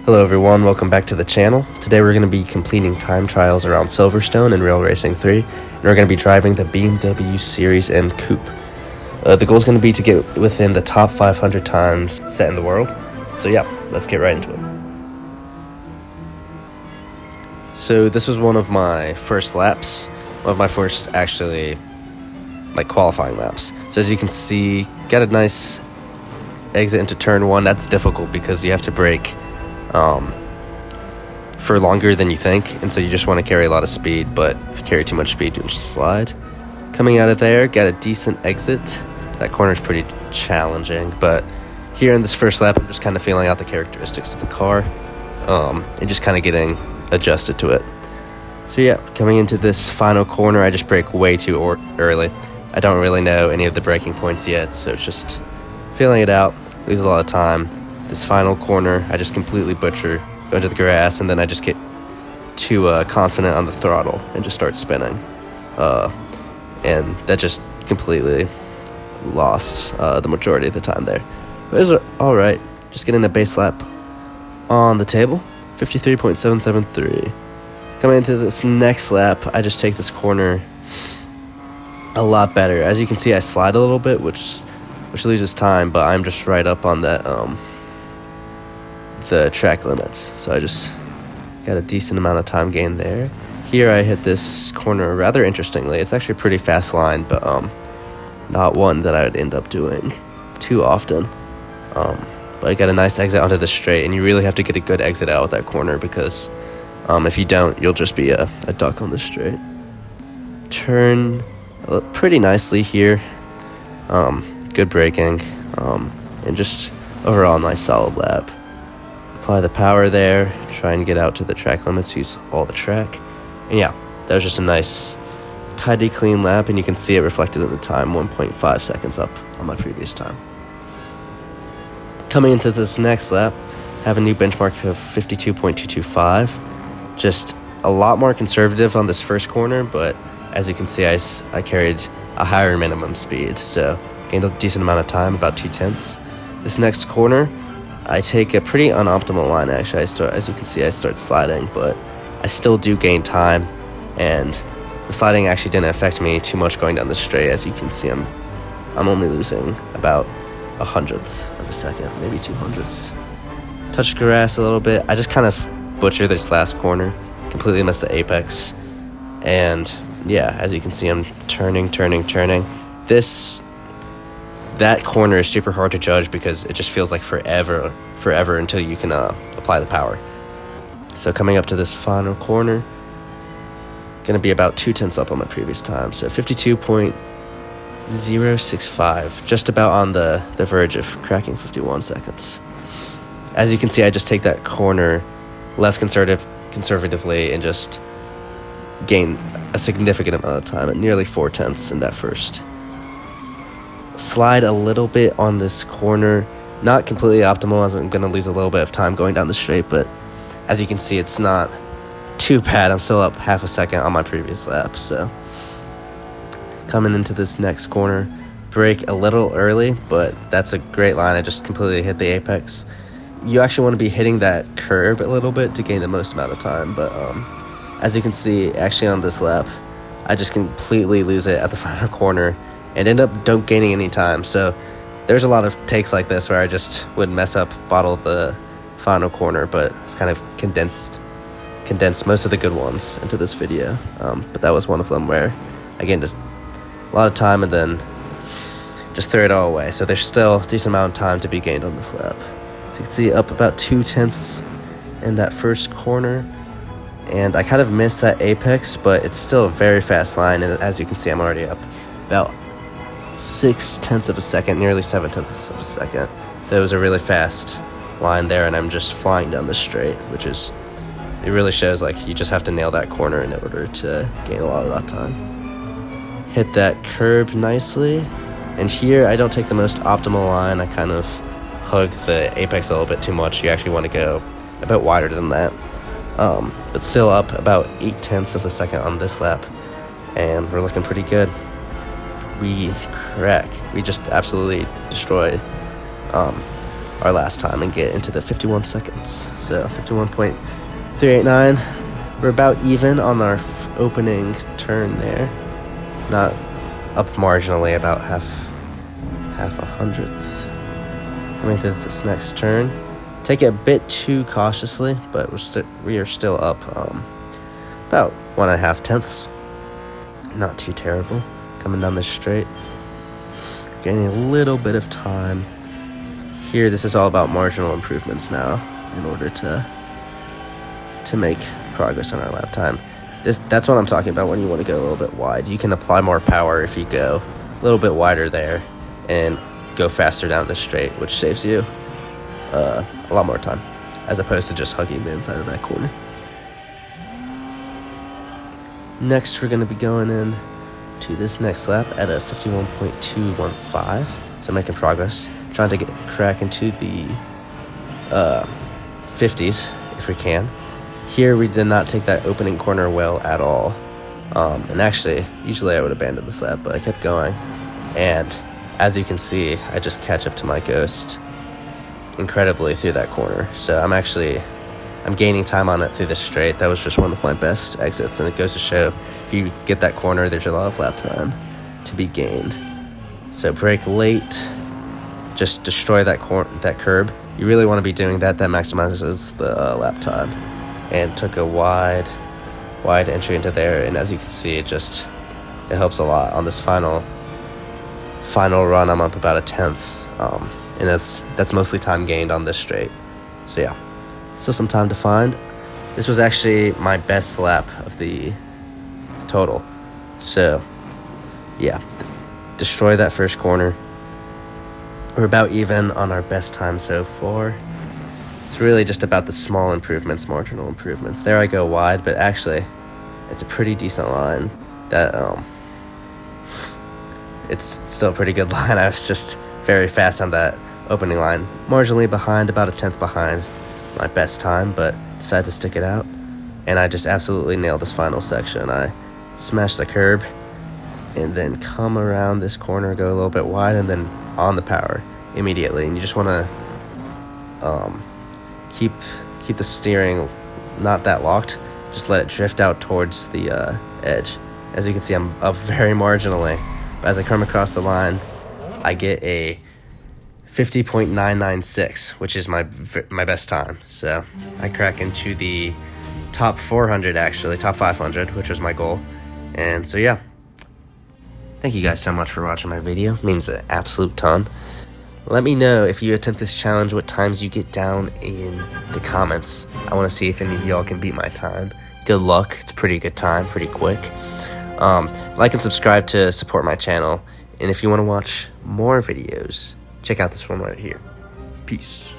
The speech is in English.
Hello everyone, welcome back to the channel. Today we're going to be completing time trials around Silverstone in Real Racing 3, and we're going to be driving the BMW Series M Coupe. The goal is going to be to get within the top 500 times set in the world. So yeah, let's get right into it. So this was one of my first laps, one of my first actually qualifying laps. So as you can see, got a nice exit into turn 1. That's difficult because you have to brake for longer than you think, and so you just want to carry a lot of speed, but if you carry too much speed you'll just slide. Coming out of there, got a decent exit. That corner is pretty challenging, but here in this first lap I'm just kind of feeling out the characteristics of the car and just kind of getting adjusted to it. So yeah, coming into this final corner I just brake way too early. I don't really know any of the braking points yet, so it's just feeling it out, lose a lot of time. This final corner, I just completely butcher, go into the grass, and then I just get too confident on the throttle and just start spinning. And that just completely lost the majority of the time there. But it was alright, just getting a base lap on the table, 53.773. Coming into this next lap, I just take this corner a lot better. As you can see, I slide a little bit, which loses time, but I'm just right up on that the track limits, so I just got a decent amount of time gain there. Here I hit this corner rather interestingly. It's actually a pretty fast line, but not one that I would end up doing too often. But I got a nice exit onto the straight, and you really have to get a good exit out of that corner because if you don't, you'll just be a duck on the straight. Turn pretty nicely here. Good braking, and just overall nice solid lap. Apply the power there, try and get out to the track limits, use all the track. And yeah, that was just a nice, tidy, clean lap, and you can see it reflected in the time, 1.5 seconds up on my previous time. Coming into this next lap, have a new benchmark of 52.225. Just a lot more conservative on this first corner, but as you can see, I carried a higher minimum speed, so gained a decent amount of time, about 2/10. This next corner, I take a pretty unoptimal line actually. As you can see, I start sliding, but I still do gain time, and the sliding actually didn't affect me too much going down the straight. As you can see, I'm only losing about 100th of a second, maybe 200ths. Touch grass a little bit. I just kind of butchered this last corner, completely missed the apex, and yeah, as you can see, I'm turning. That corner is super hard to judge because it just feels like forever until you can apply the power. So coming up to this final corner, gonna be about 2/10 up on my previous time, so 52.065, just about on the verge of cracking 51 seconds. As you can see, I just take that corner less conservatively and just gain a significant amount of time at nearly 4/10 in that first. Slide a little bit on this corner, not completely optimal as I'm going to lose a little bit of time going down the straight, but as you can see, it's not too bad. I'm still up half a second on my previous lap. So coming into this next corner, brake a little early, but that's a great line. I just completely hit the apex. You actually want to be hitting that curb a little bit to gain the most amount of time, but as you can see, actually on this lap, I just completely lose it at the final corner and end up don't gaining any time. So there's a lot of takes like this where I just would mess up, bottle the final corner, but I've kind of condensed most of the good ones into this video. But that was one of them where, again, just a lot of time and then just throw it all away. So there's still a decent amount of time to be gained on this lap. So you can see up about 2/10 in that first corner. And I kind of missed that apex, but it's still a very fast line. And as you can see, I'm already up about 6/10 of a second, nearly 7/10 of a second. So it was a really fast line there, and I'm just flying down the straight, it really shows like you just have to nail that corner in order to gain a lot of that time. Hit that curb nicely, and here I don't take the most optimal line. I kind of hug the apex a little bit too much. You actually want to go a bit wider than that, but still up about 8/10 of a second on this lap, and we're looking pretty good. We just absolutely destroyed our last time and get into the 51 seconds. So 51.389. We're about even on our opening turn there. Not up marginally, about half a hundredth. Coming to this next turn. Take it a bit too cautiously, but we are still up about 1.5 tenths. Not too terrible. Coming down this straight. Gaining a little bit of time. Here, this is all about marginal improvements now in order to make progress on our lap time. That's what I'm talking about when you want to go a little bit wide. You can apply more power if you go a little bit wider there and go faster down the straight, which saves you a lot more time, as opposed to just hugging the inside of that corner. Next, we're going to be going in to this next lap at a 51.215. So making progress, trying to crack into the 50s if we can. Here we did not take that opening corner well at all. And actually, usually I would abandon this lap, but I kept going. And as you can see, I just catch up to my Ghost incredibly through that corner. So I'm gaining time on it through the straight. That was just one of my best exits, and it goes to show if you get that corner, there's a lot of lap time to be gained. So brake late, just destroy that curb. You really want to be doing that. That maximizes the lap time. And took a wide entry into there, and as you can see, it helps a lot on this final run. I'm up about 1/10, and that's mostly time gained on this straight. So yeah, still some time to find. This was actually my best lap of the total. So yeah, destroy that first corner. We're about even on our best time so far. It's really just about the small improvements, marginal improvements. There I go wide, but actually, it's a pretty decent line. That it's still a pretty good line. I was just very fast on that opening line. Marginally behind, about 1/10 behind my best time, but decided to stick it out. And I just absolutely nailed this final section. I smashed the curb, and then come around this corner, go a little bit wide, and then on the power immediately. And you just want to keep the steering not that locked. Just let it drift out towards the edge. As you can see, I'm up very marginally, but as I come across the line, I get a 50.996, which is my best time. So I crack into the top 400, actually top 500, which was my goal. And so yeah, thank you guys so much for watching my video. It means an absolute ton. Let me know if you attempt this challenge, what times you get down in the comments. I want to see if any of y'all can beat my time. Good luck. It's a pretty good time, pretty quick. Like and subscribe to support my channel. And if you want to watch more videos, check out this one right here. Peace.